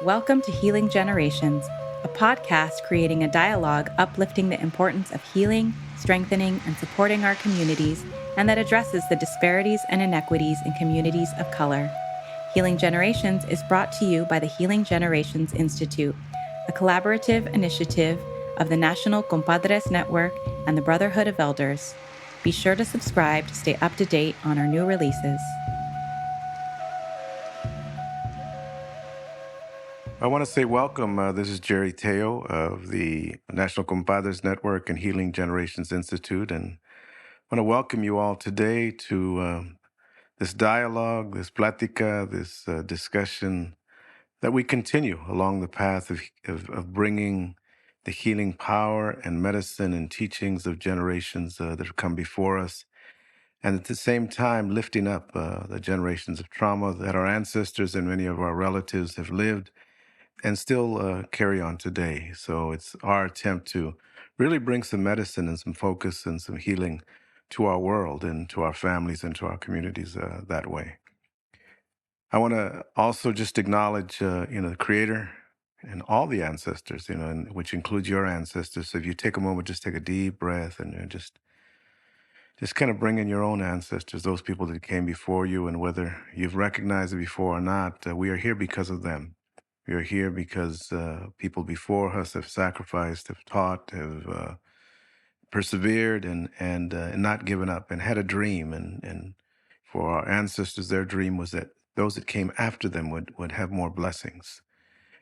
Welcome to Healing Generations, a podcast creating a dialogue uplifting the importance of healing, strengthening, and supporting our communities, and that addresses the disparities and inequities in communities of color. Healing Generations is brought to you by the Healing Generations Institute, a collaborative initiative of the National Compadres Network and the Brotherhood of Elders. Be sure to subscribe to stay up to date on our new releases. I want to say welcome. This is Jerry Tello of the National Compadres Network and Healing Generations Institute, and I want to welcome you all today to this dialogue, this plática, this discussion that we continue along the path of bringing the healing power and medicine and teachings of generations that have come before us, and at the same time lifting up the generations of trauma that our ancestors and many of our relatives have lived and still carry on today. So it's our attempt to really bring some medicine and some focus and some healing to our world and to our families and to our communities that way. I want to also just acknowledge, the Creator and all the ancestors, and which includes your ancestors. So if you take a moment, just take a deep breath and just kind of bring in your own ancestors, those people that came before you, and whether you've recognized it before or not, we are here because of them. We are here because people before us have sacrificed, have taught, have persevered, and not given up, and had a dream. And for our ancestors, their dream was that those that came after them would have more blessings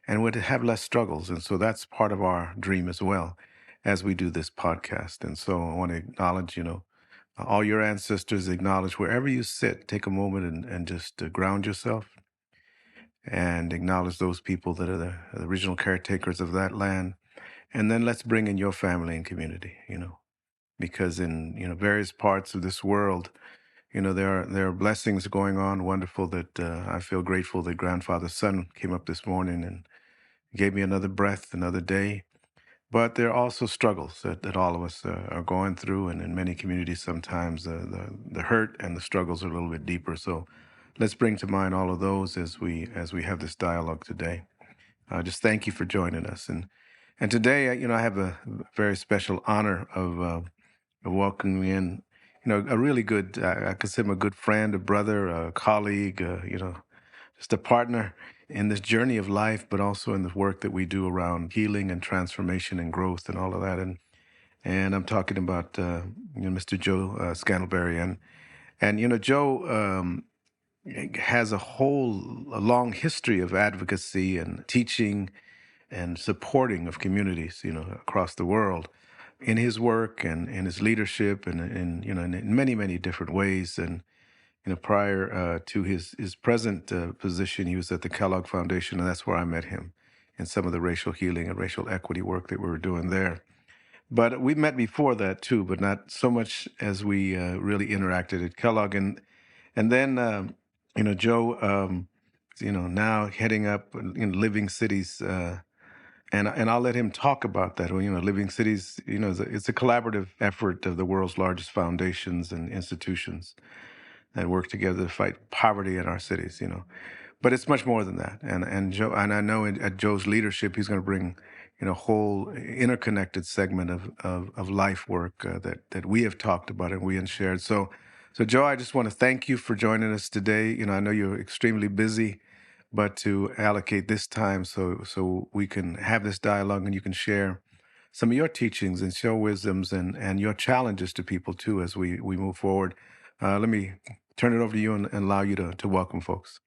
and would have less struggles. And so that's part of our dream as well as we do this podcast. And so I want to acknowledge, all your ancestors, acknowledge wherever you sit, take a moment and just ground yourself and acknowledge those people that are the original caretakers of that land. And then let's bring in your family and community, because in, various parts of this world, there are blessings going on, wonderful, that I feel grateful that grandfather's son came up this morning and gave me another breath, another day. But there are also struggles that all of us are going through, and in many communities, sometimes the hurt and the struggles are a little bit deeper. So let's bring to mind all of those as we have this dialogue today. Just thank you for joining us, and today, I have a very special honor of welcoming in, a really good, I consider him a good friend, a brother, a colleague, just a partner in this journey of life, but also in the work that we do around healing and transformation and growth and all of that. And I'm talking about Mr. Joe Scantlebury, and Joe has a long history of advocacy and teaching and supporting of communities, across the world, in his work and in his leadership, and in many, many different ways. And prior to his present position, he was at the Kellogg Foundation, and that's where I met him in some of the racial healing and racial equity work that we were doing there. But we met before that too, but not so much as we really interacted at Kellogg. And then, Joe, now heading up in Living Cities, and I'll let him talk about that. Well, Living Cities, it's a collaborative effort of the world's largest foundations and institutions that work together to fight poverty in our cities, But it's much more than that. And Joe, and I know at Joe's leadership, he's going to bring, a whole interconnected segment of life work that we have talked about and we have shared. So Joe, I just want to thank you for joining us today. I know you're extremely busy, but to allocate this time so we can have this dialogue and you can share some of your teachings and show wisdoms and your challenges to people too as we move forward. Let me turn it over to you and allow you to welcome folks.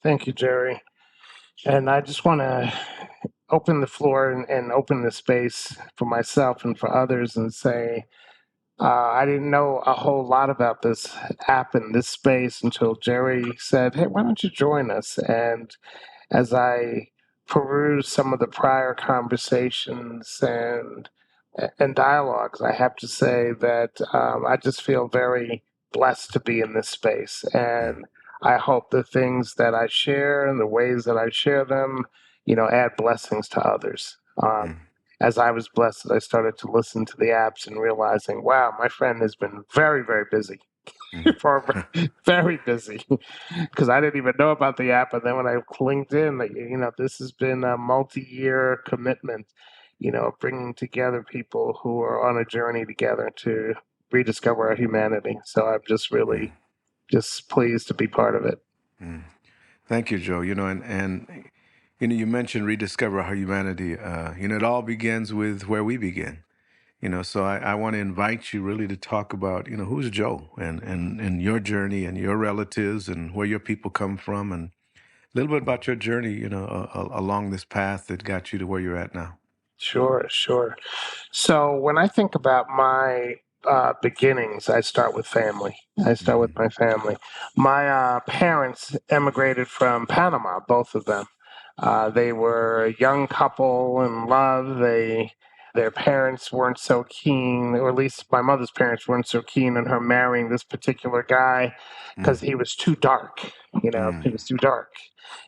Thank you, Jerry. And I just want to open the floor and open the space for myself and for others and say, I didn't know a whole lot about this app and this space until Jerry said, hey, why don't you join us? And as I peruse some of the prior conversations and dialogues, I have to say that I just feel very blessed to be in this space. And I hope the things that I share and the ways that I share them, add blessings to others. As I was blessed, I started to listen to the apps and realizing, wow, my friend has been very, very busy. Mm. very busy, because I didn't even know about the app. And then when I clicked in, this has been a multi-year commitment, bringing together people who are on a journey together to rediscover our humanity. So I'm just Mm. really just pleased to be part of it. Mm. Thank you, Joe. You mentioned rediscover our humanity. It all begins with where we begin. So I want to invite you really to talk about, who's Joe and your journey and your relatives and where your people come from and a little bit about your journey, along this path that got you to where you're at now. Sure, sure. So when I think about my beginnings, I start with family. I start with Mm-hmm. my family. My parents emigrated from Panama, both of them. They were a young couple in love. Their parents weren't so keen, or at least my mother's parents weren't so keen on her marrying this particular guy because he was too dark. He Mm. was too dark.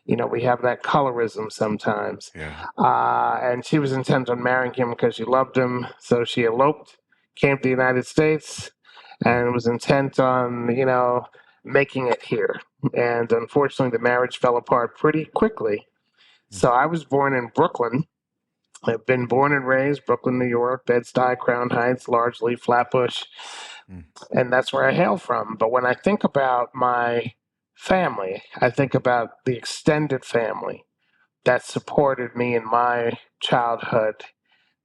We have that colorism sometimes. Yeah. And she was intent on marrying him because she loved him. So she eloped, came to the United States, Mm. and was intent on, making it here. And unfortunately, the marriage fell apart pretty quickly. Mm. So I was born in Brooklyn. I've been born and raised Brooklyn, New York, Bed-Stuy, Crown Heights, largely Flatbush, Mm. and that's where I hail from. But when I think about my family, I think about the extended family that supported me in my childhood,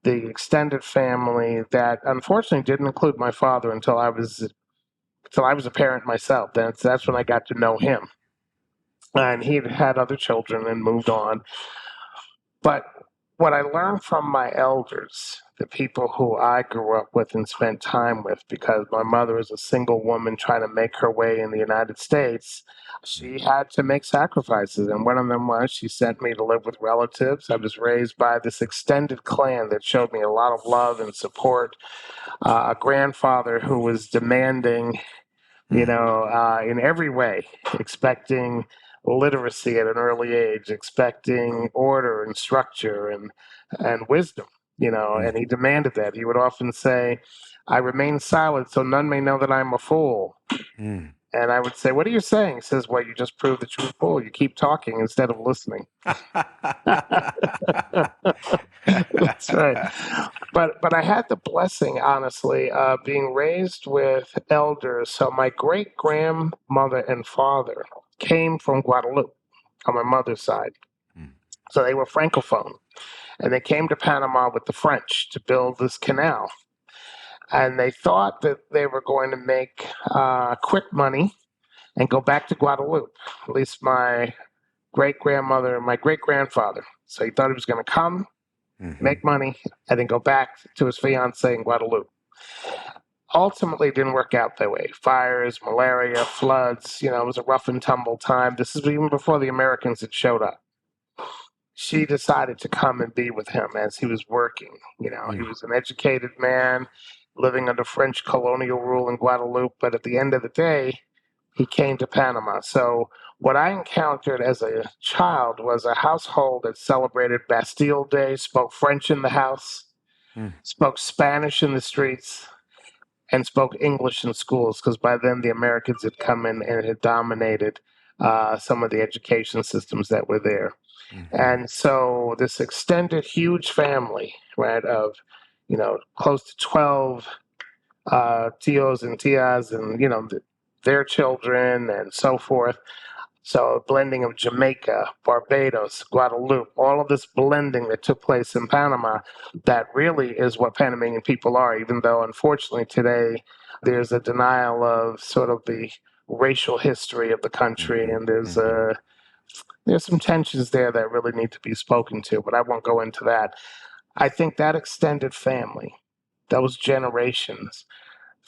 the extended family that unfortunately didn't include my father until I was a parent myself. That's when I got to know him, and he'd had other children and moved on. But what I learned from my elders, the people who I grew up with and spent time with, because my mother is a single woman trying to make her way in the United States, she had to make sacrifices. And one of them was she sent me to live with relatives. I was raised by this extended clan that showed me a lot of love and support. A grandfather who was demanding, Mm. in every way, expecting literacy at an early age, expecting order and structure and wisdom, Mm. and he demanded that. He would often say, I remain silent so none may know that I'm a fool. Mm. And I would say, what are you saying? He says, well, you just proved that you're a fool. You keep talking instead of listening. That's right. But I had the blessing, honestly, being raised with elders. So my great grandmother and father came from Guadeloupe on my mother's side. Mm. So they were francophone, and they came to Panama with the French to build this canal. And they thought that they were going to make quick money and go back to Guadeloupe. At least my great grandmother and my great grandfather. So he thought he was going to come, Mm-hmm. make money, and then go back to his fiancee in Guadeloupe. Ultimately, it didn't work out that way. Fires, malaria, floods, it was a rough and tumble time. This is even before the Americans had showed up. She decided to come and be with him as he was working. He Mm. was an educated man living under French colonial rule in Guadeloupe, but at the end of the day, he came to Panama. So what I encountered as a child was a household that celebrated Bastille Day, spoke French in the house, Mm. spoke Spanish in the streets, and spoke English in schools, because by then the Americans had come in and had dominated some of the education systems that were there. Mm-hmm. And so this extended huge family, right, of, close to 12 tios and tias and, their children and so forth. So a blending of Jamaica, Barbados, Guadeloupe, all of this blending that took place in Panama, that really is what Panamanian people are, even though unfortunately today there's a denial of sort of the racial history of the country, Mm-hmm. and there's Mm-hmm. a there's some tensions there that really need to be spoken to, but I won't go into that. I think that extended family, those generations,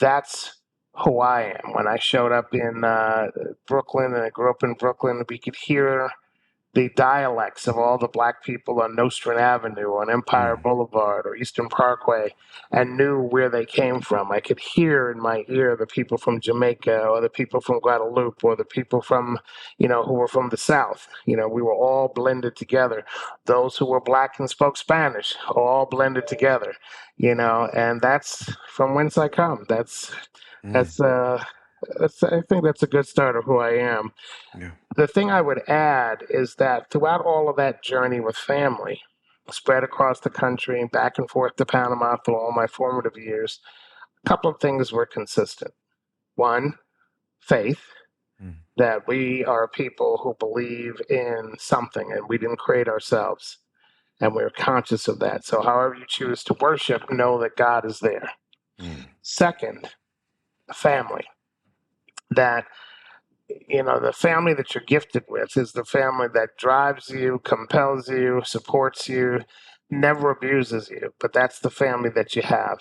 that's who I am. When I showed up in Brooklyn, and I grew up in Brooklyn, we could hear the dialects of all the black people on Nostrand Avenue, on Empire Mm. Boulevard, or Eastern Parkway, and knew where they came from. I could hear in my ear the people from Jamaica, or the people from Guadeloupe, or the people from, who were from the South. We were all blended together. Those who were black and spoke Spanish, all blended together. And that's from whence I come. That's Mm. that's uh I think that's a good start of who I am. Yeah. The thing I would add is that throughout all of that journey with family, spread across the country, back and forth to Panama through all my formative years, a couple of things were consistent. One, faith, Mm. that we are people who believe in something and we didn't create ourselves. And we're conscious of that. So, however you choose to worship, know that God is there. Mm. Second, family. That the family that you're gifted with is the family that drives you, compels you, supports you, never abuses you. But that's the family that you have.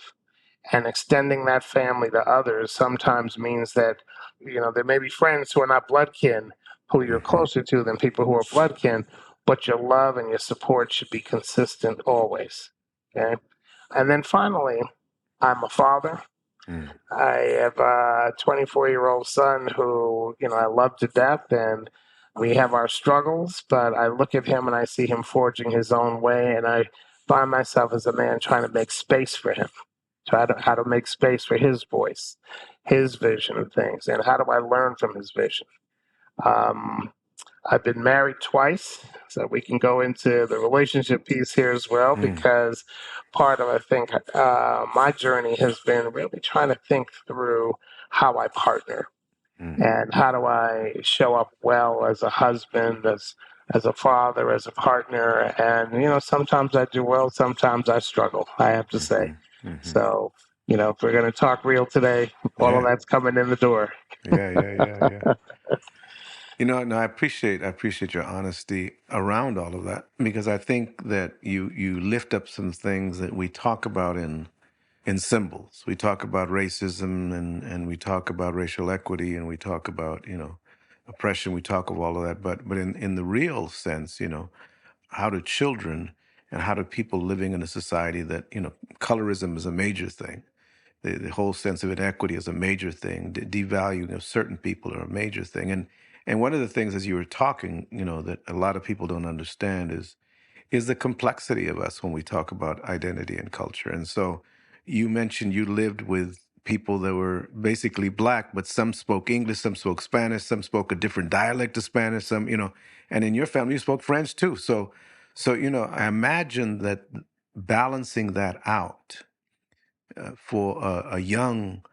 And extending that family to others sometimes means that, there may be friends who are not blood kin who you're Mm-hmm. closer to than people who are blood kin, but your love and your support should be consistent always. Okay. And then finally, I'm a father. Mm. I have a 24-year-old son who, I love to death, and we have our struggles, but I look at him and I see him forging his own way, and I find myself as a man trying to make space for him, how to make space for his voice, his vision of things, and how do I learn from his vision. Um, I've been married twice, so we can go into the relationship piece here as well, Mm. because part of, I think, my journey has been really trying to think through how I partner Mm. and how do I show up well as a husband, as a father, as a partner. And, sometimes I do well, sometimes I struggle, I have to say. Mm-hmm. Mm-hmm. So, if we're going to talk real today, all of Yeah. that's coming in the door. Yeah. Yeah. Yeah. Yeah. No, I appreciate your honesty around all of that, because I think that you lift up some things that we talk about in symbols. We talk about racism, and we talk about racial equity, and we talk about, oppression. We talk of all of that, but in the real sense, how do children and how do people living in a society that, colorism is a major thing. The whole sense of inequity is a major thing. Devaluing of certain people are a major thing. And one of the things, as you were talking, that a lot of people don't understand is the complexity of us when we talk about identity and culture. And so you mentioned you lived with people that were basically black, but some spoke English, some spoke Spanish, some spoke a different dialect of Spanish, some, and in your family you spoke French too. So, I imagine that balancing that out for a young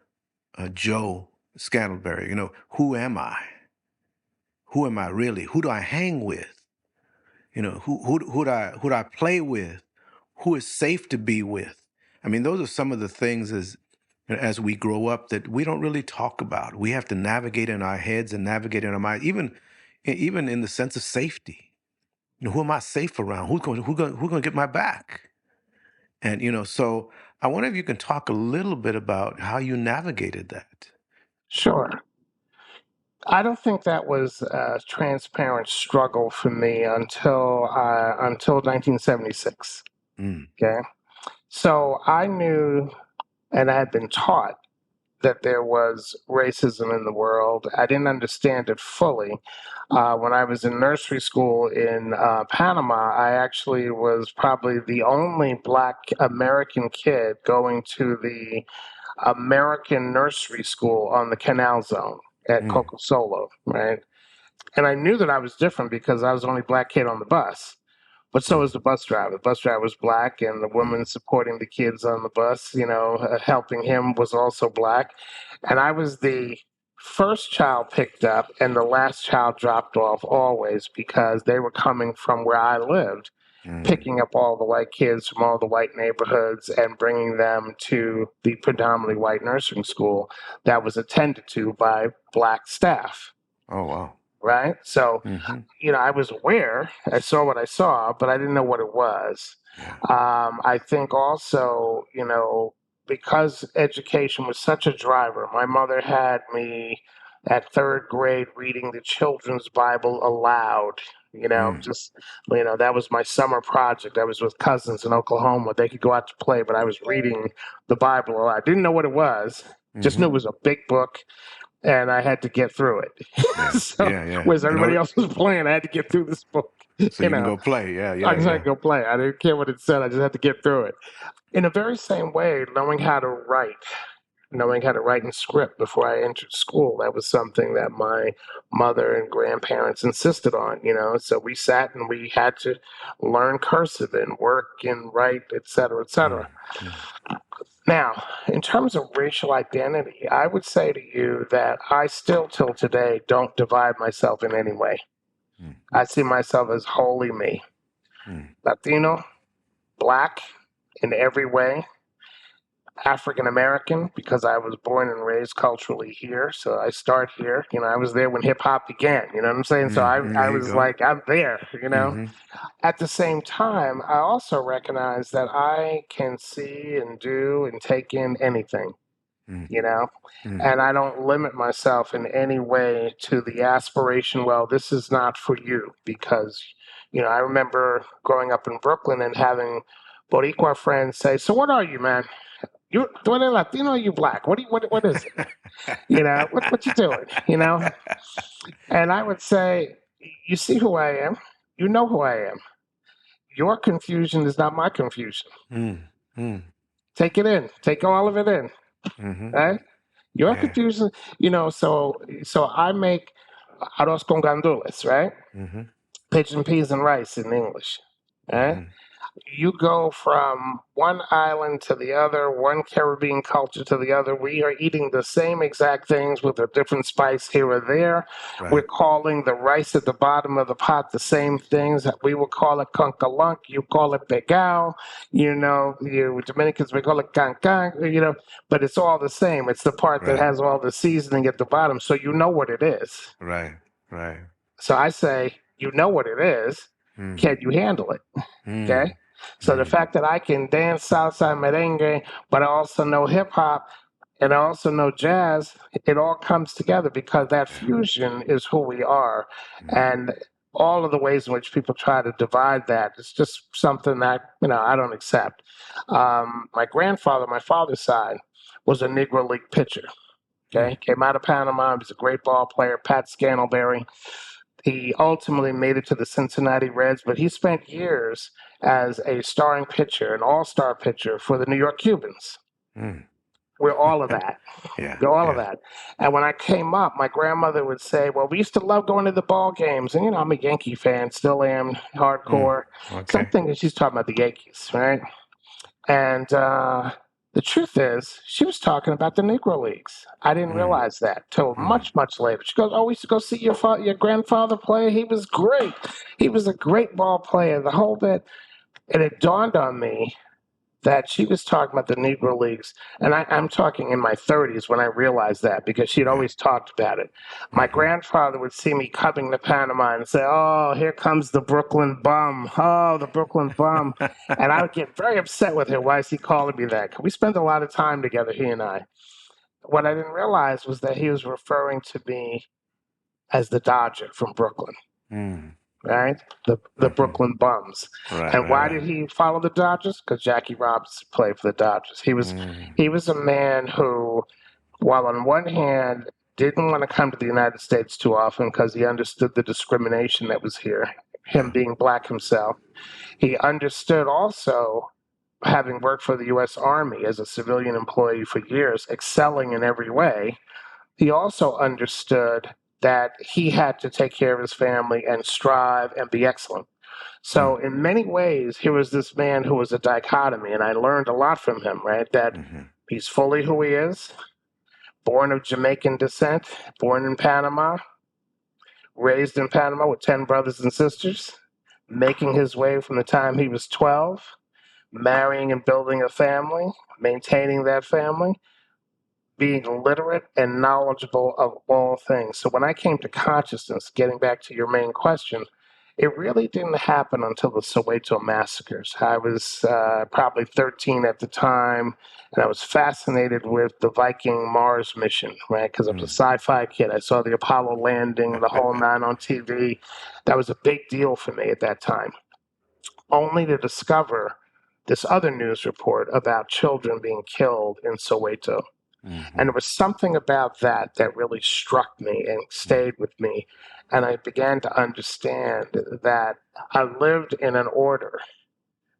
Joe Scantlebury, who am I? Who am I really? Who do I hang with? Who do I play with? Who is safe to be with? I mean, those are some of the things as we grow up that we don't really talk about. We have to navigate in our heads and navigate in our minds, even in the sense of safety. Who am I safe around? Who's going to get my back? And so I wonder if you can talk a little bit about how you navigated that. Sure. I don't think that was a transparent struggle for me until 1976. Mm. Okay, so I knew and I had been taught that there was racism in the world. I didn't understand it fully. When I was in nursery school in Panama, I actually was probably the only Black American kid going to the American nursery school on the Canal Zone at Mm. Coco Solo, right? And I knew that I was different because I was the only black kid on the bus. But so Mm. was the bus driver. The bus driver was black, and the Mm. woman supporting the kids on the bus, helping him, was also black. And I was the first child picked up and the last child dropped off always, because they were coming from where I lived, Mm. picking up all the white kids from all the white neighborhoods and bringing them to the predominantly white nursing school that was attended to by black staff, Oh, wow. right? So, Mm-hmm. I was aware, I saw what I saw, but I didn't know what it was. Yeah. I think also, because education was such a driver, my mother had me at third grade reading the children's Bible aloud. Mm. That was my summer project. I was with cousins in Oklahoma. They could go out to play, but I was reading the Bible aloud. I didn't know what it was, just knew Mm-hmm. it was a big book, and I had to get through it. Yeah. So, Yeah. Yeah. whereas everybody else was playing, I had to get through this book. So you can go play. Yeah. I Yeah. just had to Yeah. go play. I didn't care what it said. I just had to get through it. In the very same way, knowing how to write, knowing how to write in script before I entered school. That was something that my mother and grandparents insisted on, So we sat and we had to learn cursive and work and write, et cetera, et cetera. Now, in terms of racial identity, I would say to you that I still, till today, don't divide myself in any way. I see myself as wholly me. Latino, Black in every way, African American because I was born and raised culturally here. So I start here. I was there when hip hop began. You know what I'm saying? So I There you was go. like, I'm there. At the same time, I also recognize that I can see and do and take in anything, and I don't limit myself in any way to the aspiration, well, this is not for you because, I remember growing up in Brooklyn and having Boricua friends say, so what are you, man? You Latino or you Black? What is it? What you doing? And I would say, you see who I am, you know who I am. Your confusion is not my confusion. Take it in. Take all of it in. Right? Your confusion, so I make arroz con gandules, right? Pigeon peas and rice in English. Right? You go from one island to the other, one Caribbean culture to the other. We are eating the same exact things with a different spice here or there. Right. We're calling the rice at the bottom of the pot the same things. We will call it conkalunk. You call it pegao. You Dominicans, we call it cancan, but it's all the same. It's the part that has all the seasoning at the bottom. So you know what it is. Right. So I say, you know what it is. Can you handle it? Okay. So the fact that I can dance salsa merengue, but I also know hip hop and I also know jazz, it all comes together because that fusion is who we are. And all of the ways in which people try to divide that, it's just something that, I don't accept. My grandfather, my father's side, was a Negro League pitcher. Okay. Came out of Panama. He was a great ball player, Pat Scantlebury. He ultimately made it to the Cincinnati Reds, but he spent years as a starring pitcher, an all-star pitcher for the New York Cubans. We're all of that. We're all of that. And when I came up, my grandmother would say, well, we used to love going to the ball games. And, I'm a Yankee fan, still am, hardcore. So I'm thinking she's talking about the Yankees, right? And the truth is, she was talking about the Negro Leagues. I didn't realize that till much, much later. She goes, "Oh, we used to go see your grandfather play. He was great. He was a great ball player, the whole bit." And it dawned on me that she was talking about the Negro Leagues. And I'm talking in my 30s when I realized that because she'd always talked about it. My grandfather would see me coming to Panama and say, "Oh, here comes the Brooklyn bum. Oh, the Brooklyn bum." And I would get very upset with her. Why is he calling me that? 'Cause we spent a lot of time together, he and I. What I didn't realize was that he was referring to me as the Dodger from Brooklyn. Right? The Brooklyn Bums. And why did he follow the Dodgers? Because Jackie Robinson played for the Dodgers. He was a man who, while on one hand didn't want to come to the United States too often because he understood the discrimination that was here, him being Black himself, he understood also, having worked for the U.S. Army as a civilian employee for years, excelling in every way, he also understood that he had to take care of his family and strive and be excellent. So in many ways, here was this man who was a dichotomy, and I learned a lot from him, right? That he's fully who he is, born of Jamaican descent, born in Panama, raised in Panama with 10 brothers and sisters, making his way from the time he was 12, marrying and building a family, maintaining that family, being literate and knowledgeable of all things. So when I came to consciousness, getting back to your main question, it really didn't happen until the Soweto massacres. I was probably 13 at the time, and I was fascinated with the Viking Mars mission, right? Because I was a sci-fi kid. I saw the Apollo landing, the whole nine on TV. That was a big deal for me at that time. Only to discover this other news report about children being killed in Soweto. And there was something about that that really struck me and stayed with me. And I began to understand that I lived in an order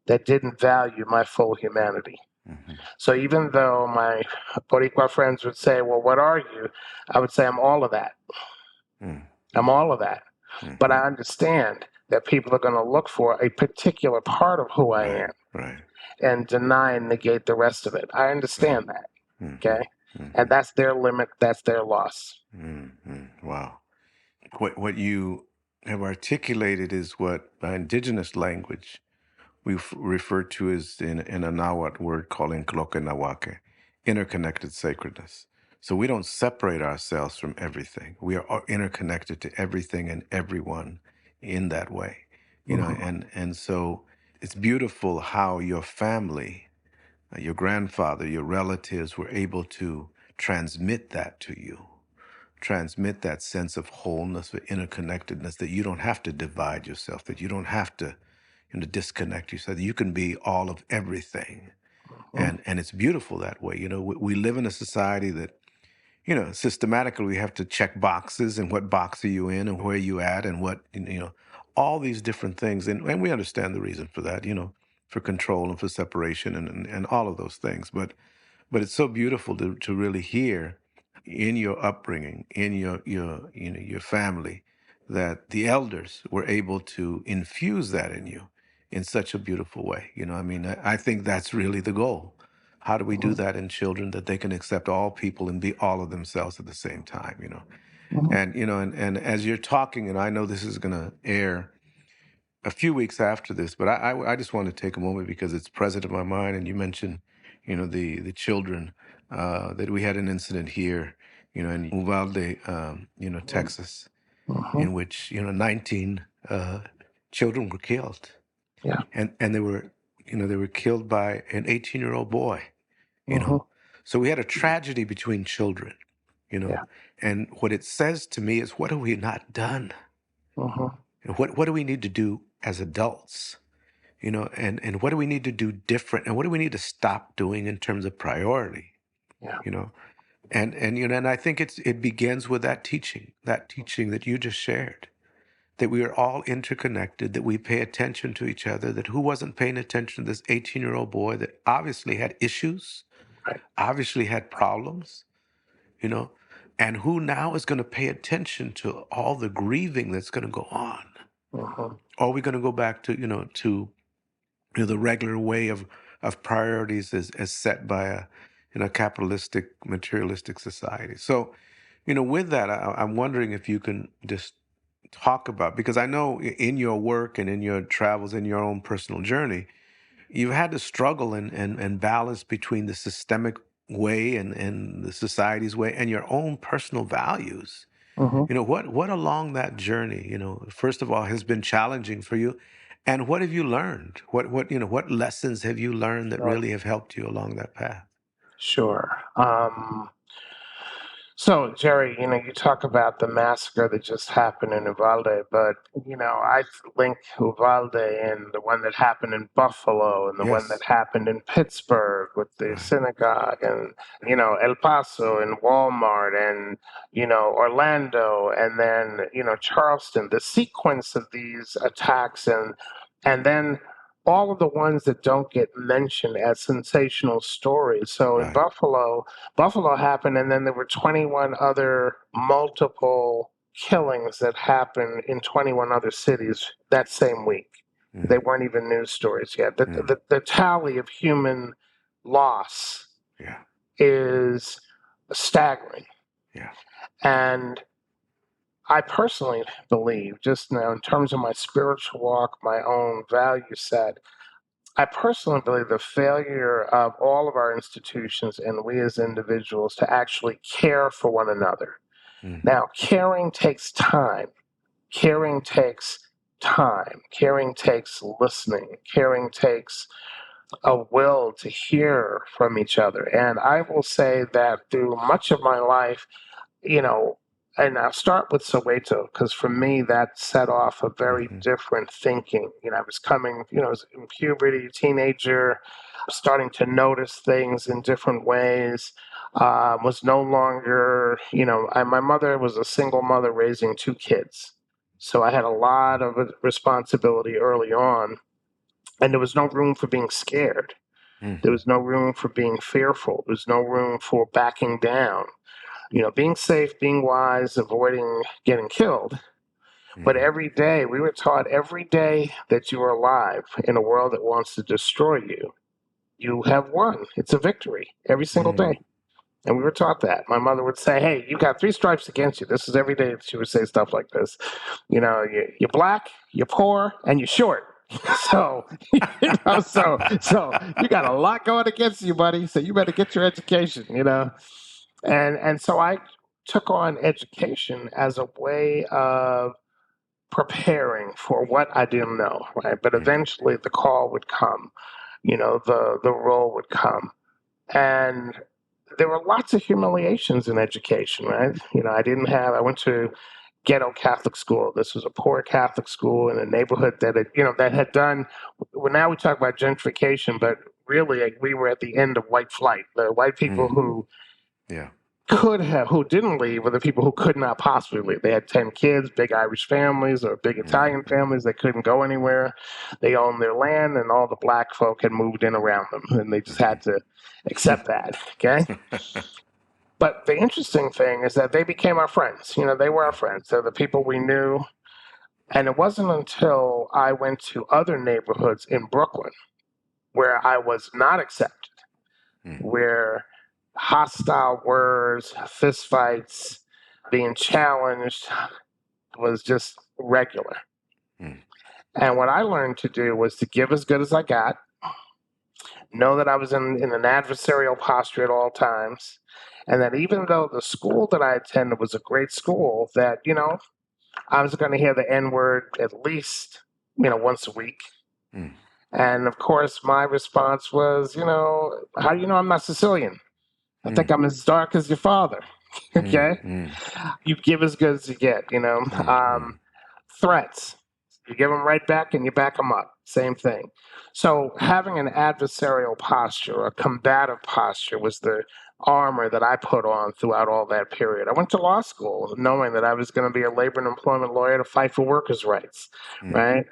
that didn't value my full humanity. Mm-hmm. So even though my Boricua friends would say, well, what are you? I would say, I'm all of that. I'm all of that. But Mm-hmm. I understand that people are going to look for a particular part of who I Right. am Right. and deny and negate the rest of it. I Right. understand that. Mm-hmm. Okay. And Mm-hmm. that's their limit. That's their loss. Mm-hmm. Wow. What you have articulated is what by indigenous language we refer to as in a Nahuatl word called Nawake, interconnected sacredness. So we don't separate ourselves from everything. We are all interconnected to everything and everyone in that way, Mm-hmm. and so it's beautiful how your family, your grandfather, your relatives were able to transmit that to you, transmit that sense of wholeness, of interconnectedness, that you don't have to divide yourself, that you don't have to, disconnect yourself. You can be all of everything, and it's beautiful that way. We live in a society that, systematically we have to check boxes, and what box are you in, and where you at, and what, all these different things, and we understand the reason for that, for control and for separation and all of those things, but it's so beautiful to really hear in your upbringing, in your family, that the elders were able to infuse that in you in such a beautiful way. I mean, I think that's really the goal. How do we do Mm-hmm. that in children, that they can accept all people and be all of themselves at the same time? Mm-hmm. And as you're talking, and I know this is going to air a few weeks after this, but I just want to take a moment because it's present in my mind. And you mentioned, the children, that we had an incident here, in Uvalde, Texas, Mm-hmm. in which 19 children were killed, Yeah. and they were killed by an 18-year-old boy. You Mm-hmm. know, so we had a tragedy between children. You know, Yeah. and what it says to me is, what have we not done? Mm-hmm. And what do we need to do as adults? And what do we need to do different, and what do we need to stop doing in terms of priority? Yeah. you know and I think it begins with that teaching that you just shared, that we are all interconnected, that we pay attention to each other, that who wasn't paying attention to this 18-year-old boy that obviously had issues, Right. obviously had problems, you know and who now is going to pay attention to all the grieving that's going to go on? Mm-hmm. Or are we going to go back to the regular way of priorities as set by a capitalistic, materialistic society? So, with that, I'm wondering if you can just talk about, because I know in your work and in your travels, in your own personal journey, you've had to struggle and balance between the systemic way and the society's way and your own personal values. Mm-hmm. What along that journey, first of all, has been challenging for you, and what have you learned? What lessons have you learned that Sure. really have helped you along that path? Sure. So, Jerry, you talk about the massacre that just happened in Uvalde, but, I link Uvalde and the one that happened in Buffalo and the one that Yes. happened in Pittsburgh with the Right. synagogue and, El Paso and Walmart and, Orlando and then, Charleston, the sequence of these attacks and then all of the ones that don't get mentioned as sensational stories. So in Right. Buffalo happened, and then there were 21 other multiple killings that happened in 21 other cities that same week. Mm, They weren't even news stories yet. The, mm, the, the tally of human loss yeah. is staggering. Yeah. And I personally believe, just now, in terms of my spiritual walk, my own value set, I personally believe the failure of all of our institutions and we as individuals to actually care for one another. Mm, Now, caring takes time. Caring takes time. Caring takes listening. Caring takes a will to hear from each other. And I will say that through much of my life, you know, and I'll start with Soweto because for me that set off a very mm-hmm, different thinking. I was coming, I was in puberty, teenager, starting to notice things in different ways. Was no longer, my mother was a single mother raising two kids, so I had a lot of responsibility early on, and there was no room for being scared. There was no room for being fearful. There was no room for backing down. Being safe, being wise, avoiding getting killed. But every day, we were taught every day that you are alive in a world that wants to destroy you, you have won. It's a victory every single day. And we were taught that. My mother would say, "Hey, you got 3 stripes against you." This is every day she would say stuff like this. You're black, you're poor, and you're short. So, so you got a lot going against you, buddy. So you better get your education, And so I took on education as a way of preparing for what I didn't know, right? But eventually the call would come, the role would come. And there were lots of humiliations in education, right? I went to ghetto Catholic school. This was a poor Catholic school in a neighborhood that had done, well, now we talk about gentrification, but really we were at the end of white flight. The white people who Yeah. who didn't leave were the people who could not possibly leave. They had 10 kids, big Irish families or big Italian families. They couldn't go anywhere. They owned their land, and all the black folk had moved in around them, and they just had to accept that, okay? But the interesting thing is that they became our friends. They were our friends. They're the people we knew. And it wasn't until I went to other neighborhoods in Brooklyn where I was not accepted, where hostile words, fistfights, being challenged was just regular. And what I learned to do was to give as good as I got, know that I was in an adversarial posture at all times, and that even though the school that I attended was a great school, that, I was going to hear the N-word at least, once a week. And of course, my response was, how do you know I'm not Sicilian? I think I'm as dark as your father. Okay? You give as good as you get, Threats. You give them right back and you back them up. Same thing. So having an adversarial posture, a combative posture, was the armor that I put on throughout all that period. I went to law school knowing that I was going to be a labor and employment lawyer to fight for workers' rights, right?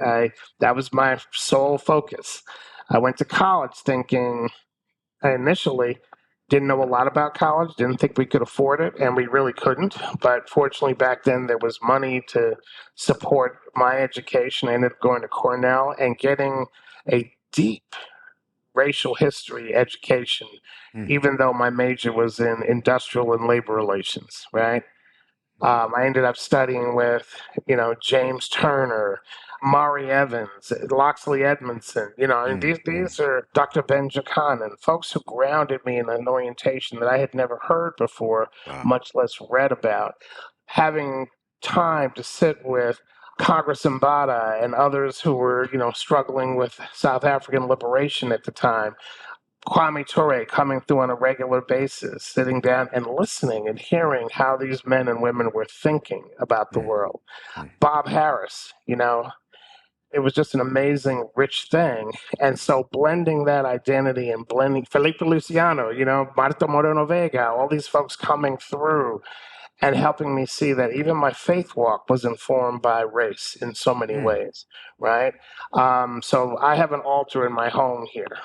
That was my sole focus. I went to college thinking, I initially didn't know a lot about college, didn't think we could afford it, and we really couldn't. But fortunately, back then, there was money to support my education. I ended up going to Cornell and getting a deep racial history education, even though my major was in industrial and labor relations, right? I ended up studying with, James Turner, Maury Evans, Loxley Edmondson. And these are Dr. Ben Jakanen, folks who grounded me in an orientation that I had never heard before, much less read about. Having time to sit with Congress Mbata and others who were, struggling with South African liberation at the time. Kwame Ture coming through on a regular basis, sitting down and listening and hearing how these men and women were thinking about the world. Bob Harris, it was just an amazing, rich thing. And so blending that identity and blending Felipe Luciano, Marta Moreno Vega, all these folks coming through and helping me see that even my faith walk was informed by race in so many ways, right? So I have an altar in my home here.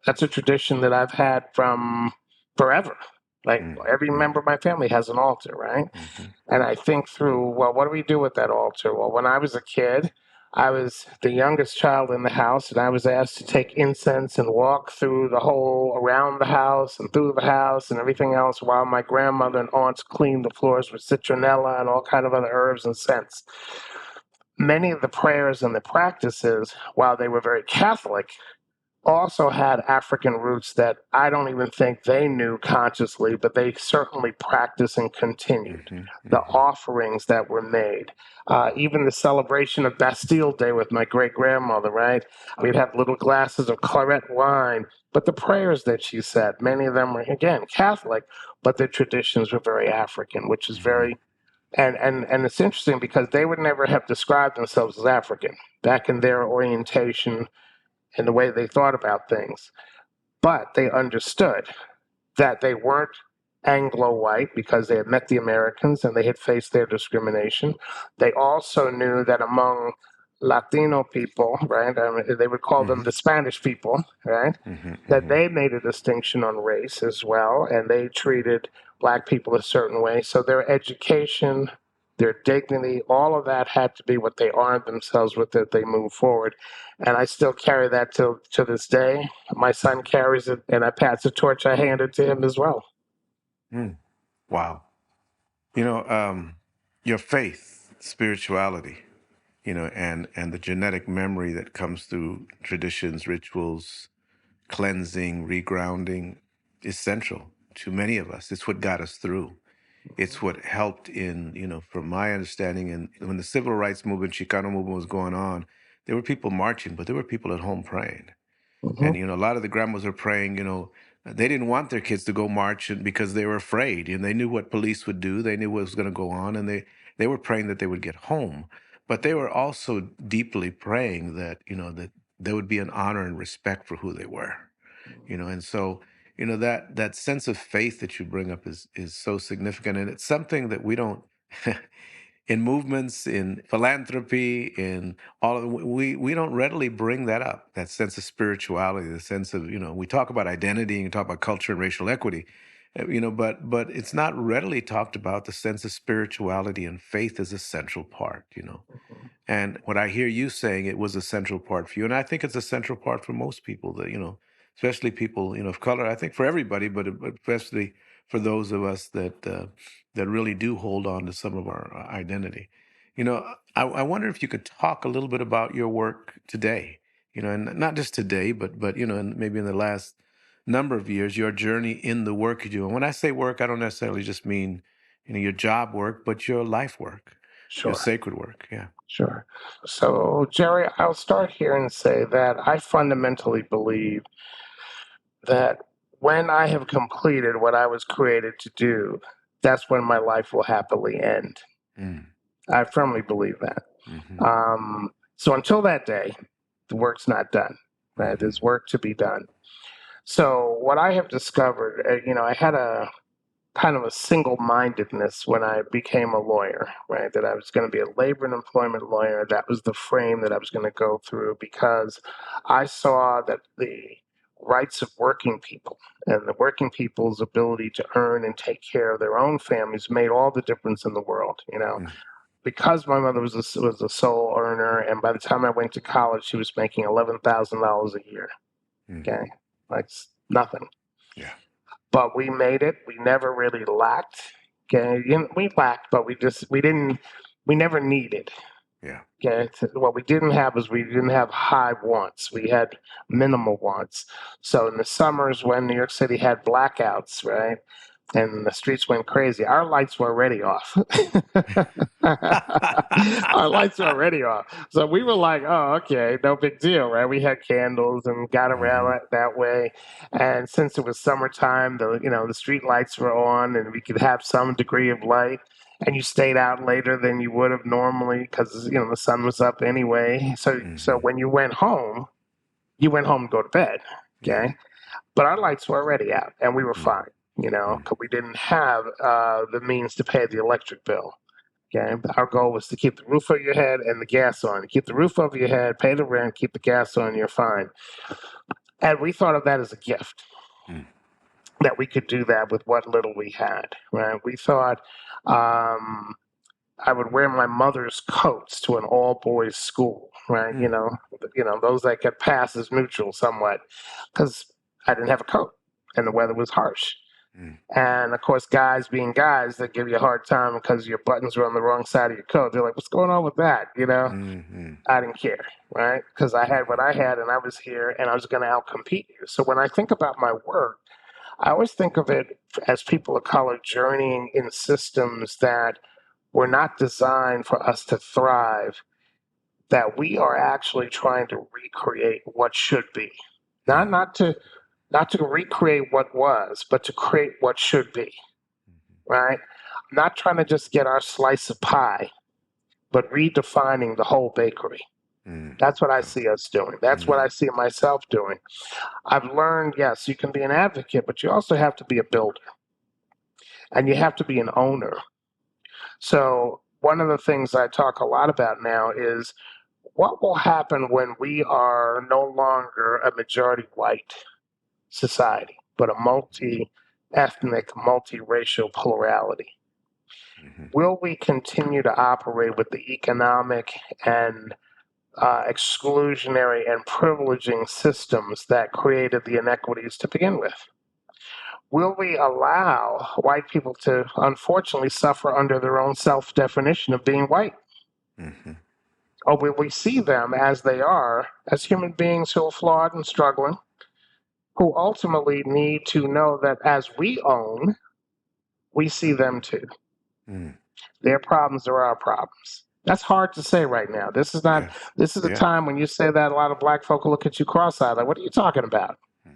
That's a tradition that I've had from forever. Like every member of my family has an altar, right? And I think through, well, what do we do with that altar? Well, when I was a kid, I was the youngest child in the house, and I was asked to take incense and walk through the whole, around the house and through the house and everything else, while my grandmother and aunts cleaned the floors with citronella and all kind of other herbs and scents. Many of the prayers and the practices, while they were very Catholic, also had African roots that I don't even think they knew consciously, but they certainly practiced and continued. The offerings that were made, even the celebration of Bastille Day with my great grandmother, right? We'd have little glasses of claret wine, but the prayers that she said, many of them were, again, Catholic, but their traditions were very African, which is very, and it's interesting because they would never have described themselves as African back in their orientation and the way they thought about things. But they understood that they weren't Anglo-white because they had met the Americans and they had faced their discrimination. They also knew that among Latino people, right? I mean, they would call them Mm-hmm. the Spanish people, right? Mm-hmm. That Mm-hmm. they made a distinction on race as well, and they treated black people a certain way. So their education, their dignity, all of that had to be what they armed themselves with as they move forward. And I still carry that to this day. My son carries it, and I pass the torch. I hand it to him as well. Mm. Wow. You know, your faith, spirituality, and the genetic memory that comes through traditions, rituals, cleansing, regrounding is central to many of us. It's what got us through. It's what helped in, from my understanding, and when the civil rights movement, Chicano movement was going on, there were people marching, but there were people at home praying. Mm-hmm. And, a lot of the grandmas were praying, they didn't want their kids to go march because they were afraid. And they knew what police would do. They knew what was going to go on. And they were praying that they would get home. But they were also deeply praying that, that there would be an honor and respect for who they were, and so, that sense of faith that you bring up is so significant. And it's something that we don't, in movements, in philanthropy, in all of we don't readily bring that up, that sense of spirituality, the sense of, we talk about identity and talk about culture and racial equity, but it's not readily talked about. The sense of spirituality and faith is a central part, and what I hear you saying, it was a central part for you. And I think it's a central part for most people that, especially people, of color. I think for everybody, but especially for those of us that really do hold on to some of our identity. I wonder if you could talk a little bit about your work today, and not just today, but, and maybe in the last number of years, your journey in the work you do. And when I say work, I don't necessarily just mean, your job work, but your life work, your Sure. sacred work. Yeah. Sure. So, Jerry, I'll start here and say that I fundamentally believe that when I have completed what I was created to do, that's when my life will happily end. Mm. I firmly believe that. Mm-hmm. So, until that day, the work's not done, right? Mm-hmm. There's work to be done. So, what I have discovered, I had a kind of a single-mindedness when I became a lawyer, right? That I was going to be a labor and employment lawyer. That was the frame that I was going to go through because I saw that the rights of working people and the working people's ability to earn and take care of their own families made all the difference in the world, because my mother was a sole earner, and by the time I went to college, she was making $11,000 a year. Mm. Okay, like nothing. Yeah. But we made it. We never really lacked. Okay, we lacked, but we didn't. We never needed. Yeah. Okay, what we didn't have was we didn't have high wants. We had minimal wants. So in the summers when New York City had blackouts, right, and the streets went crazy, our lights were already off. Our lights were already off. So we were like, oh, okay, no big deal, right? We had candles and got Mm-hmm. around it that way. And since it was summertime, the street lights were on and we could have some degree of light. And you stayed out later than you would have normally because the sun was up anyway. So Mm-hmm. when you went home to go to bed. Yeah. Okay, but our lights were already out and we were Mm. fine, Mm. because we didn't have the means to pay the electric bill. Okay, our goal was to keep the roof over your head and the gas on. Keep the roof over your head, pay the rent, keep the gas on, you're fine. And we thought of that as a gift, Mm. that we could do that with what little we had. Right? We thought um, I would wear my mother's coats to an all boys school. Right? Mm. Those that could pass as neutral somewhat, because I didn't have a coat and the weather was harsh. Mm. And of course, guys being guys, they give you a hard time because your buttons were on the wrong side of your coat. They're like, "What's going on with that?" Mm-hmm. I didn't care, right? Because I had what Mm-hmm. I had, and I was here, and I was going to outcompete you. So when I think about my work, I always think of it as people of color journeying in systems that were not designed for us to thrive. That we are actually trying to recreate what should be, not Mm. not to recreate what was, but to create what should be, right? I'm not trying to just get our slice of pie, but redefining the whole bakery. Mm. That's what I Oh. see us doing. That's what Mm. I see myself doing. I've learned, yes, you can be an advocate, but you also have to be a builder and you have to be an owner. So, one of the things I talk a lot about now is What will happen when we are no longer a majority white society, but a multi-ethnic, multiracial plurality? Hmm. Will we continue to operate with the economic and exclusionary and privileging systems that created the inequities to begin with? Will we allow white people to unfortunately suffer under their own self definition of being white? Hmm. Or will we see them as they are, as human beings who are flawed and struggling, who ultimately need to know that as we own, we see them too? Mm. Their problems are our problems. That's hard to say right now. This is not, Yes. this is a Yeah. time when you say that a lot of black folk will look at you cross eyed, like, what are you talking about? Hmm.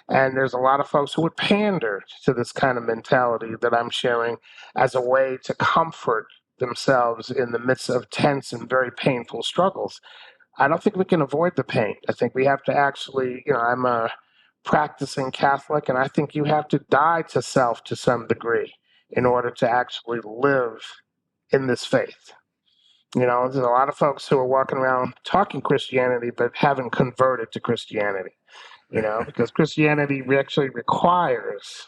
And there's a lot of folks who would pander to this kind of mentality that I'm sharing as a way to comfort themselves in the midst of tense and very painful struggles. I don't think we can avoid the pain. I think we have to actually, I'm a practicing Catholic, and I think you have to die to self to some degree in Mm. order to actually live in this faith. There's a lot of folks who are walking around talking Christianity but haven't converted to Christianity, because Christianity actually requires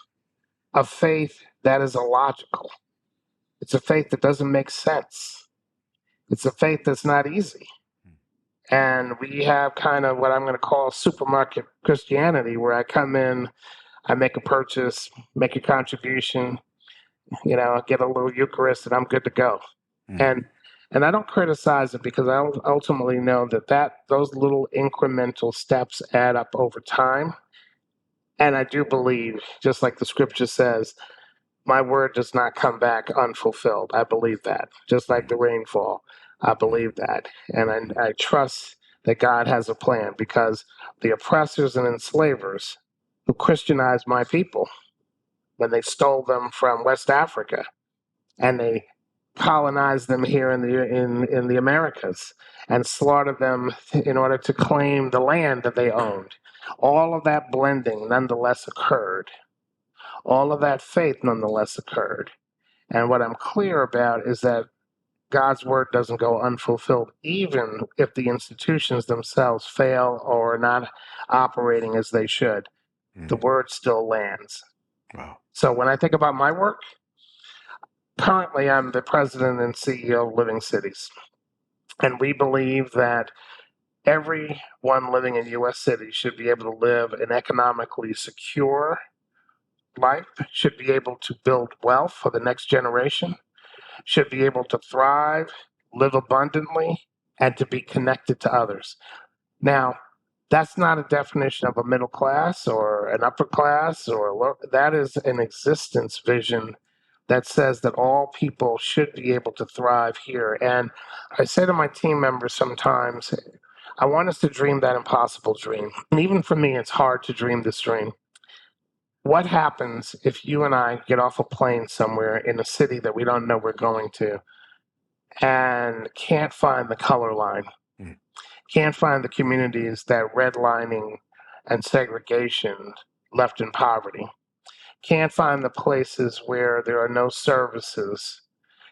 a faith that is illogical. It's a faith that doesn't make sense. It's a faith that's not easy. And we have kind of what I'm going to call supermarket Christianity, where I come in, I make a purchase, make a contribution, get a little Eucharist, and I'm good to go. Mm. And and I don't criticize it because I ultimately know that those little incremental steps add up over time. And I do believe, just like the scripture says, my word does not come back unfulfilled. I believe that. Just like Mm. the rainfall, I Mm. believe that. And Mhm. I trust that God has a plan, because the oppressors and enslavers who Christianized my people when they stole them from West Africa and they colonized them here in the Americas and slaughtered them in order to claim the land that they owned. All of that blending nonetheless occurred. All of that faith nonetheless occurred. And what I'm clear about is that God's word doesn't go unfulfilled, even if the institutions themselves fail or are not operating as they should. The Mm. word still lands. Wow. So when I think about my work, currently I'm the president and CEO of Living Cities. And we believe that everyone living in U.S. cities should be able to live an economically secure life, should be able to build wealth for the next generation, should be able to thrive, live abundantly, and to be connected to others. Now, that's not a definition of a middle class or an upper class that is an existence vision that says that all people should be able to thrive here. And I say to my team members sometimes, I want us to dream that impossible dream. And even for me, it's hard to dream this dream. What happens if you and I get off a plane somewhere in a city that we don't know we're going to and can't find the color line, Mm. can't find the communities that redlining and segregation left in poverty, can't find the places where there are no services,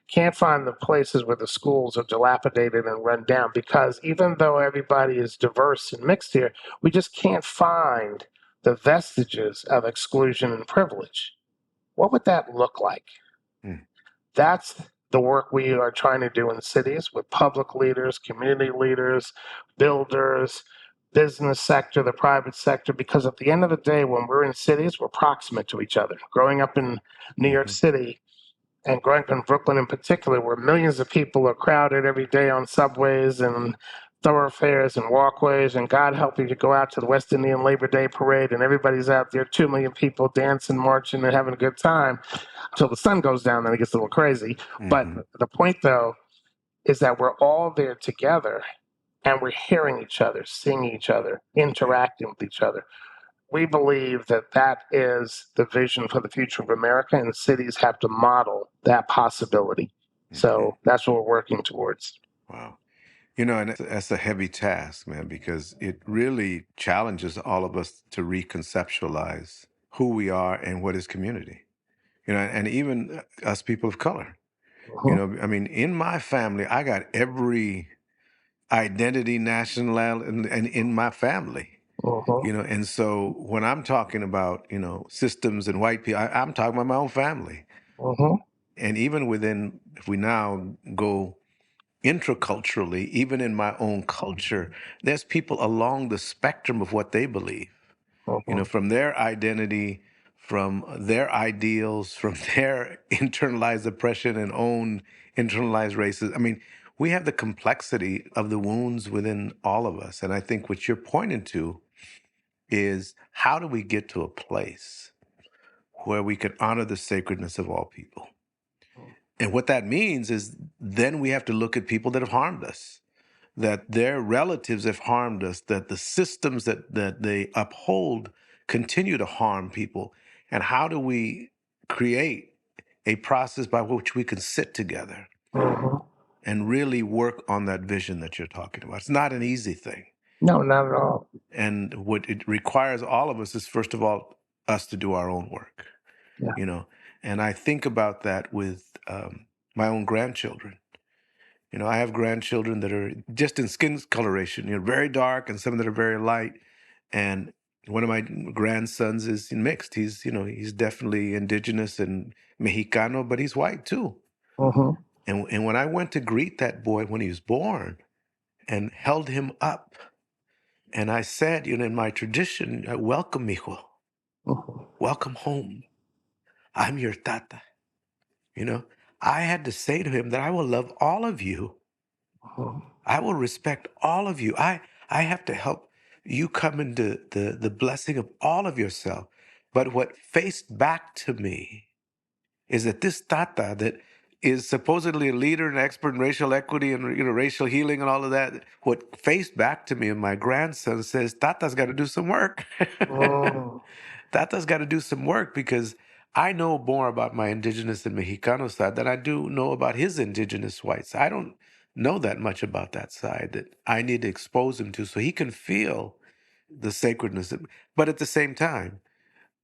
can't find the places where the schools are dilapidated and run down, because even though everybody is diverse and mixed here, we just can't find the vestiges of exclusion and privilege. What would that look like? Mm. That's the work we are trying to do in cities with public leaders, community leaders, builders, business sector, the private sector, because at the end of the day, when we're in cities, we're proximate to each other. Growing up in New York Mhm. City, and growing up in Brooklyn in particular, where millions of people are crowded every day on subways and thoroughfares and walkways, and God help you to go out to the West Indian Labor Day Parade, and everybody's out there, 2 million people dancing, marching, and having a good time until the sun goes down, then it gets a little crazy. But Mhm. the point, though, is that we're all there together and we're hearing each other, seeing each other, Yeah. interacting with each other. We believe that that is the vision for the future of America, and cities have to model that possibility. Mhm. So that's what we're working towards. Wow. And that's a heavy task, man, because it really challenges all of us to reconceptualize who we are and what is community. And even us people of color. Mhm. I mean, in my family, I got every identity, national, and in my family. Mm-hmm. And so when I'm talking about, systems and white people, I'm talking about my own family. Mm-hmm. And even within, if we now go intraculturally, even in my own culture, there's people along the spectrum of what they believe, Mm-hmm. from their identity, from their ideals, from their internalized oppression and own internalized races. I mean, we have the complexity of the wounds within all of us. And I think what you're pointing to is, how do we get to a place where we can honor the sacredness of all people? And what that means is, then we have to look at people that have harmed us, that their relatives have harmed us, that the systems that they uphold continue to harm people. And how do we create a process by which we can sit together Mm-hmm. and really work on that vision that you're talking about? It's not an easy thing. No, not at all. And what it requires all of us is, first of all, us to do our own work, Yeah. you know. And I think about that with my own grandchildren. I have grandchildren that are just in skin coloration, very dark, and some that are very light. And one of my grandsons is mixed. He's definitely indigenous and Mexicano, but he's white too. Mm-hmm. And when I went to greet that boy when he was born and held him up, and I said, in my tradition, welcome, mijo, Mm-hmm. welcome home. I'm your tata. You know, I had to say to him that I will love all of you. Mm-hmm. I will respect all of you. I have to help you come into the blessing of all of yourself. But what faced back to me is that this tata that is supposedly a leader and expert in racial equity and racial healing and all of that, what faced back to me, and my grandson says, Tata's got to do some work. Mm-hmm. Tata's got to do some work, because I know more about my indigenous and Mexicano side than I do know about his indigenous white side. I don't know that much about that side that I need to expose him to, so he can feel the sacredness. But at the same time,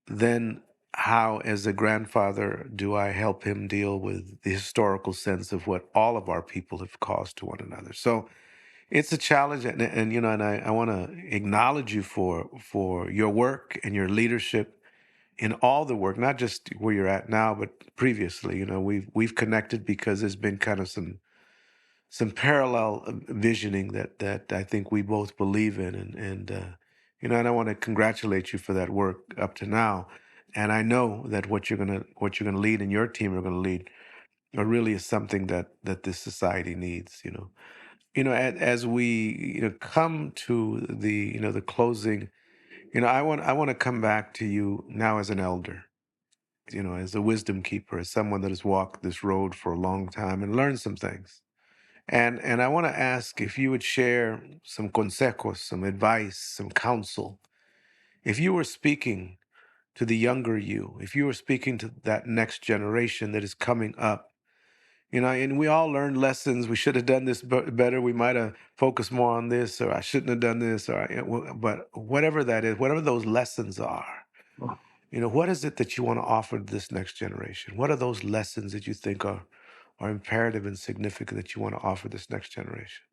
then how, as a grandfather, do I help him deal with the historical sense of what all of our people have caused to one another? So it's a challenge, and I want to acknowledge you for your work and your leadership in all the work, not just where you're at now, but previously. We've connected because there's been kind of some parallel visioning that I think we both believe in, and I want to congratulate you for that work up to now. And I know that what you're gonna lead and your team are gonna lead really is something that this society needs. As we come to the closing, I want to come back to you now as an elder, as a wisdom keeper, as someone that has walked this road for a long time and learned some things. And I want to ask if you would share some consejos, some advice, some counsel. If you were speaking to the younger you, if you were speaking to that next generation that is coming up, and we all learned lessons. We should have done this better. We might have focused more on this, or I shouldn't have done this, but whatever that is, whatever those lessons are, what is it that you want to offer to this next generation? What are those lessons that you think are imperative and significant that you want to offer this next generation?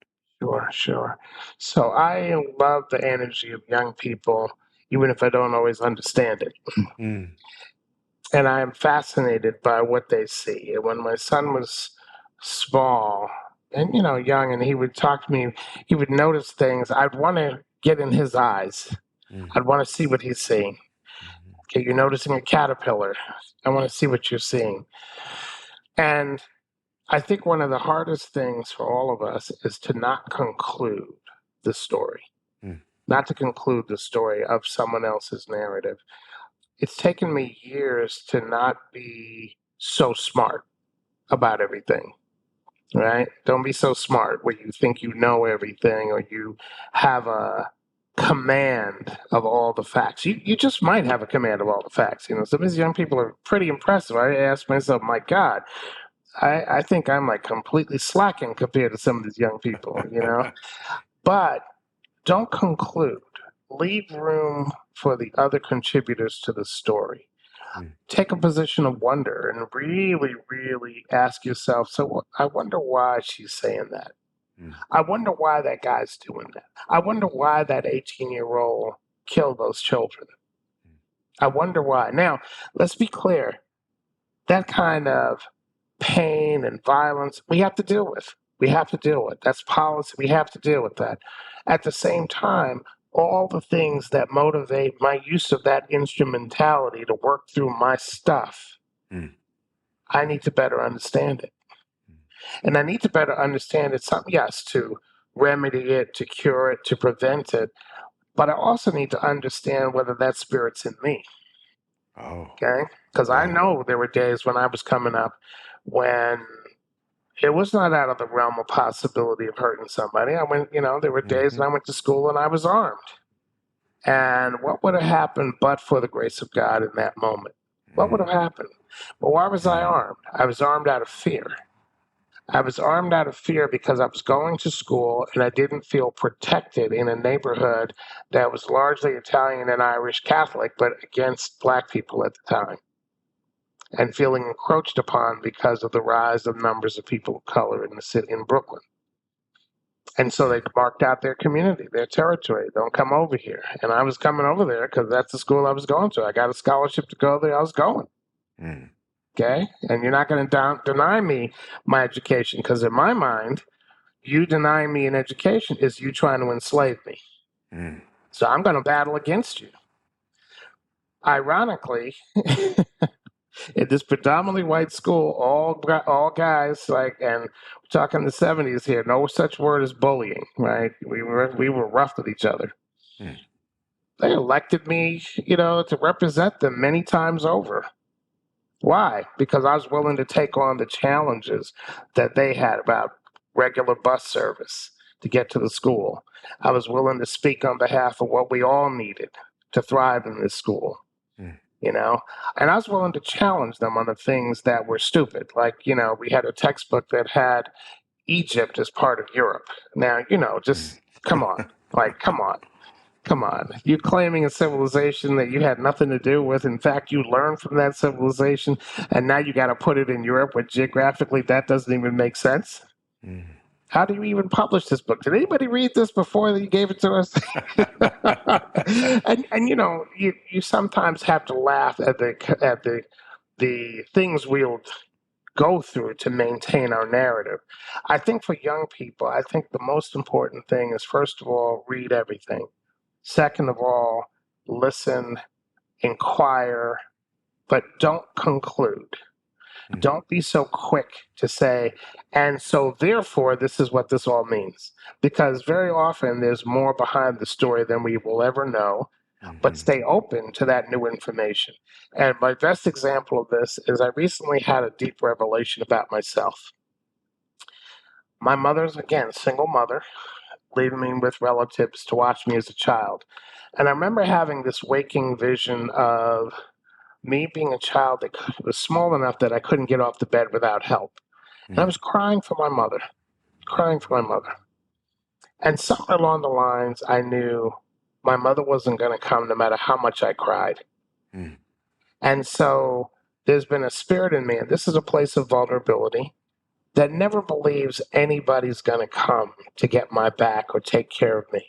Sure, sure. So I love the energy of young people, even if I don't always understand it. Mm, And I am fascinated by what they see. And when my son was small and young, and he would talk to me, he would notice things. I'd want to get in his eyes. I'd mhm, want to see what he's seeing. mhm, Okay, you're noticing a caterpillar. I want to see what you're seeing. And I think one of the hardest things for all of us is to not conclude the story, mm, not to conclude the story of someone else's narrative. It's taken me years to not be so smart about everything, right? Don't be so smart where you think you know everything or you have a command of all the facts. You just might have a command of all the facts. Some of these young people are pretty impressive. I ask myself, my God, I think I'm like completely slacking compared to some of these young people. But don't conclude. Leave room for the other contributors to the story. mm, Take a position of wonder and really, really ask yourself, so I wonder why she's saying that. I wonder why that guy's doing that. I wonder why that 18-year-old killed those children. I wonder why. Now, let's be clear. That kind of pain and violence, we have to deal with. We have to deal with. That's policy. We have to deal with that. At the same time, all the things that motivate my use of that instrumentality to work through my stuff, I need to better understand it. And I need to better understand it, yes, to remedy it, to cure it, to prevent it. But I also need to understand whether that spirit's in me. Oh, Okay? Because I wow. know there were days when I was coming up when it was not out of the realm of possibility of hurting somebody. There were days when I went to school and I was armed. And what would have happened but for the grace of God in that moment? What would have happened? But why was I armed? I was armed out of fear. I was armed out of fear because I was going to school and I didn't feel protected in a neighborhood that was largely Italian and Irish Catholic, but against Black people at the time, and feeling encroached upon because of the rise of numbers of people of color in the city in Brooklyn. And so they marked out their community, their territory. Don't come over here. And I was coming over there because that's the school I was going to. I got a scholarship to go there. I was going. Okay? And you're not going to deny me my education because in my mind, you denying me an education is you trying to enslave me. So I'm going to battle against you. Ironically, in this predominantly white school, all guys, and we're talking the 70s here, no such word as bullying, right? We were rough with each other. They elected me, to represent them many times over. Why? Because I was willing to take on the challenges that they had about regular bus service to get to the school. I was willing to speak on behalf of what we all needed to thrive in this school. And I was willing to challenge them on the things that were stupid. Like, we had a textbook that had Egypt as part of Europe. Now, just come on. Like, come on. Come on. You're claiming a civilization that you had nothing to do with. In fact, you learned from that civilization, and now you got to put it in Europe, where geographically that doesn't even make sense. How do you even publish this book? Did anybody read this before you gave it to us? and you sometimes have to laugh at the things we'll go through to maintain our narrative. I think for young people, I think the most important thing is, first of all, read everything. Second of all, listen, inquire, but don't conclude. Don't be so quick to say, and so therefore, this is what this all means. Because very often there's more behind the story than we will ever know, but stay open to that new information. And my best example of this is I recently had a deep revelation about myself. My mother's, again, single mother, leaving me with relatives to watch me as a child. And I remember having this waking vision of me being a child that was small enough that I couldn't get off the bed without help. And I was crying for my mother, crying for my mother. And somewhere along the lines, I knew my mother wasn't going to come no matter how much I cried. And so there's been a spirit in me, and this is a place of vulnerability, that never believes anybody's going to come to get my back or take care of me.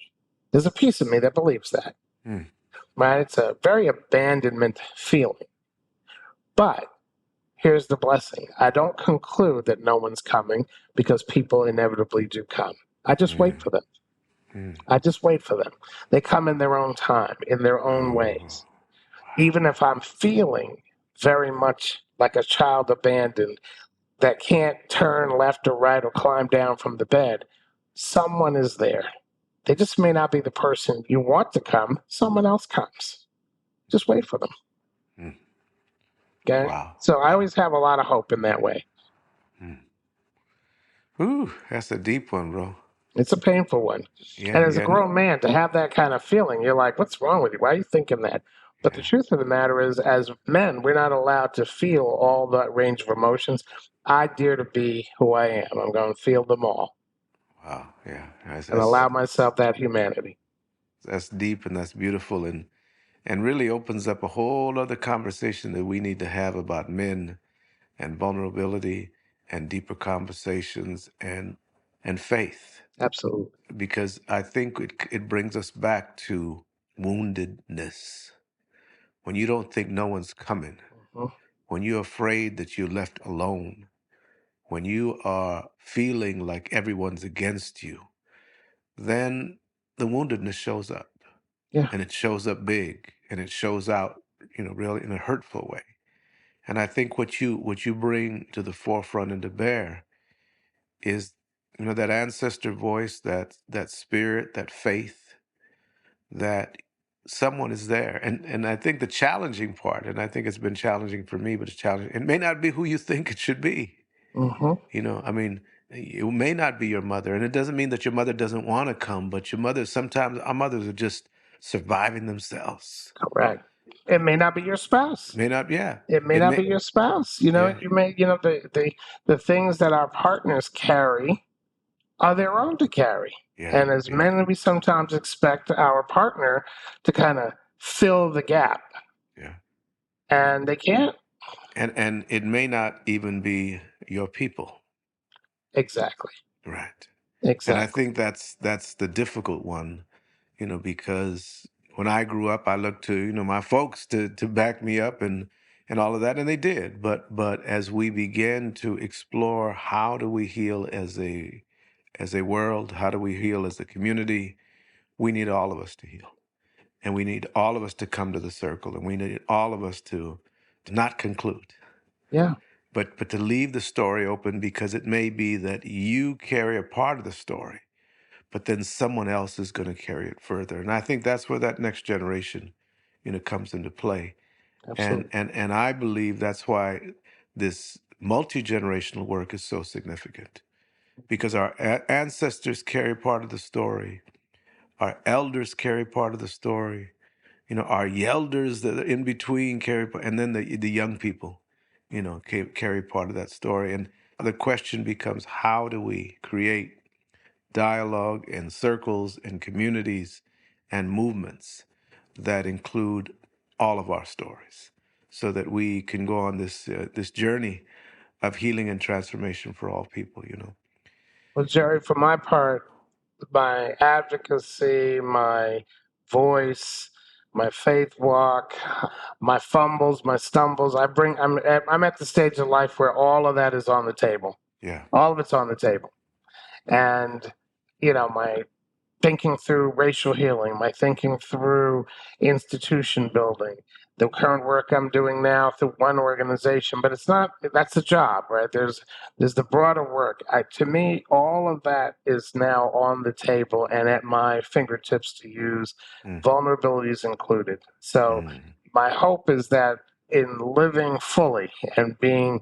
There's a piece of me that believes that. Right? It's a very abandonment feeling. But here's the blessing. I don't conclude that no one's coming because people inevitably do come. I just wait for them. I just wait for them. They come in their own time, in their own ways. Even if I'm feeling very much like a child abandoned that can't turn left or right or climb down from the bed, someone is there. They just may not be the person you want to come. Someone else comes. Just wait for them. Okay? Wow. So I always have a lot of hope in that way. Ooh, that's a deep one, bro. It's a painful one. Yeah, And as a yeah, grown man, to have that kind of feeling, you're like, what's wrong with you? Why are you thinking that? But the truth of the matter is, as men, we're not allowed to feel all that range of emotions. I dare to be who I am. I'm going to feel them all wow, yeah. and allow myself that humanity. That's deep and that's beautiful and really opens up a whole other conversation that we need to have about men and vulnerability and deeper conversations and faith. Absolutely. because I think it brings us back to woundedness. When you don't think no one's coming, Mhm. when you're afraid that you're left alone, when you are feeling like everyone's against you, then the woundedness shows up, Yeah. and it shows up big, and it shows out, really in a hurtful way. And I think what you bring to the forefront and to bear is, that ancestor voice, that spirit, that faith, that someone is there. And I think the challenging part, and I think it's been challenging for me, but it's challenging. It may not be who you think it should be. Hmm. I mean, it may not be your mother, and it doesn't mean that your mother doesn't want to come, but your mother, sometimes our mothers are just surviving themselves. Correct. It may not be your spouse. May not, yeah. It may It not be may, your spouse. You know, yeah, you may, the things that our partners carry are their own to carry. yeah, And as yeah, men, we sometimes expect our partner to kind of fill the gap, yeah. and they can't. And it may not even be your people. Exactly. Right. And I Exactly. think that's the difficult one, because when I grew up, I looked to, my folks to back me up and all of that, and they did. But as we began to explore, how do we heal as a world, how do we heal as a community, we need all of us to heal. And we need all of us to come to the circle, and we need all of us to not conclude, Yeah. but to leave the story open, because it may be that you carry a part of the story, but then someone else is going to carry it further. And I think that's where that next generation, comes into play. And Absolutely. and and I believe that's why this multi-generational work is so significant, because our ancestors carry part of the story, our elders carry part of the story, our yelders that are in between carry, and then the young people, carry part of that story. And the question becomes, how do we create dialogue and circles and communities and movements that include all of our stories, so that we can go on this journey of healing and transformation for all people. Well, Jerry, for my part, my advocacy, my voice, my faith walk, my fumbles, my stumbles, I'm at the stage of life where all of that is on the table. Yeah, All of it's on the table. And, my thinking through racial healing, my thinking through institution building, the current work I'm doing now through one organization, but it's not, that's a job, right? There's the broader work. To me, all of that is now on the table and at my fingertips to use, mm, vulnerabilities included. So mm, my hope is that in living fully and being,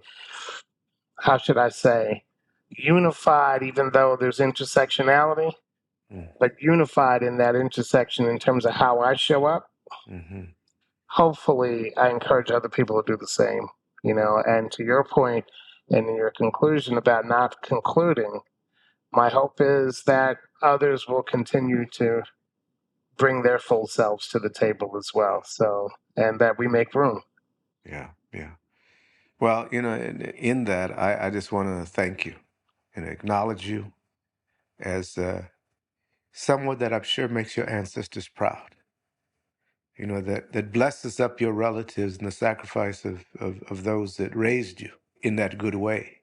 how should I say, unified, even though there's intersectionality, mm, but unified in that intersection in terms of how I show up. mm, Hopefully, I encourage other people to do the same, And to your point and your conclusion about not concluding, my hope is that others will continue to bring their full selves to the table as well. So, and that we make room. yeah, yeah. Well, in that, I just want to thank you and acknowledge you as someone that I'm sure makes your ancestors proud. That blesses up your relatives and the sacrifice of those that raised you in that good way.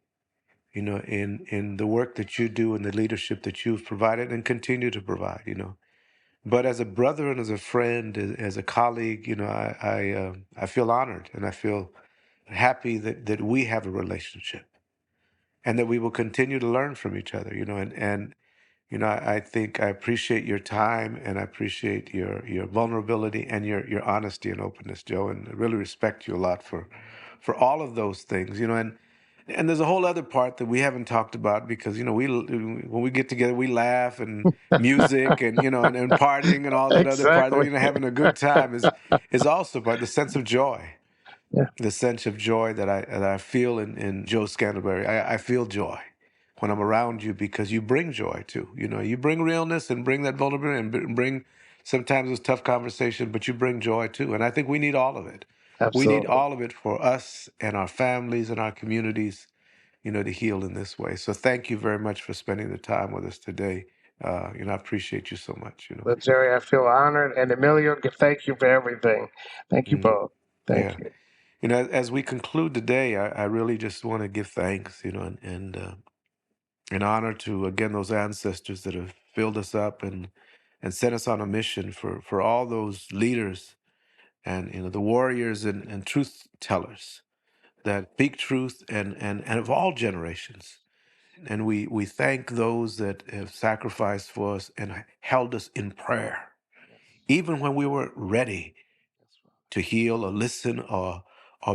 In the work that you do and the leadership that you've provided and continue to provide. But as a brother and as a friend, as a colleague, I feel honored, and I feel happy that we have a relationship, and that we will continue to learn from each other. I think I appreciate your time, and I appreciate your vulnerability and your honesty and openness, Joe, and I really respect you a lot for all of those things. And there's a whole other part that we haven't talked about, because we when we get together, we laugh, and music, and and partying, and all that other part. Exactly. Having a good time is also part, the sense of joy, Yeah, the sense of joy that I feel in Joe Scantlebury. I feel joy when I'm around you, because you bring joy too. You bring realness and bring that vulnerability, and bring sometimes those tough conversations, but you bring joy too. And I think we need all of it. We need absolutely. all of it for us and our families and our communities, to heal in this way. So thank you very much for spending the time with us today. I appreciate you so much. Well, Jerry, I feel honored. And Emilio, thank you for everything. Thank you Mm, both. Thank yeah. you. As we conclude today, I really just want to give thanks, and in honor to again those ancestors that have filled us up and set us on a mission for all those leaders and the warriors and truth tellers that speak truth and of all generations. And we thank those that have sacrificed for us and held us in prayer, even when we weren't ready to heal or listen or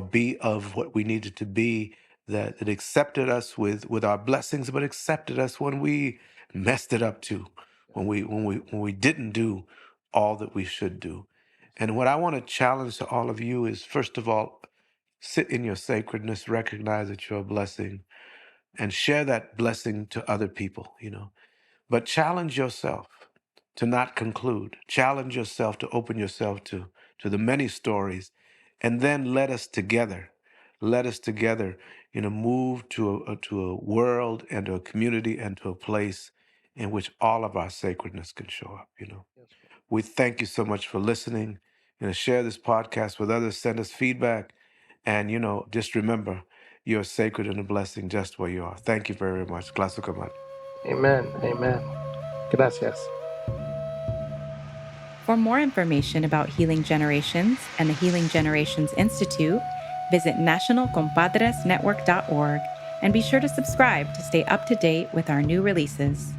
be of what we needed to be, that accepted us with our blessings, but accepted us when we messed it up too, when we didn't do all that we should do. And what I want to challenge to all of you is, first of all, sit in your sacredness, recognize that you're a blessing, and share that blessing to other people, but challenge yourself to not conclude. Challenge yourself to open yourself to the many stories. And then let us together, move to a world and to a community and to a place in which all of our sacredness can show up. We thank you so much for listening. Share this podcast with others, send us feedback. And, just remember, you're sacred and a blessing just where you are. Thank you very much. Classico man. Amen. Amen. Gracias. For more information about Healing Generations and the Healing Generations Institute, visit nationalcompadresnetwork.org and be sure to subscribe to stay up to date with our new releases.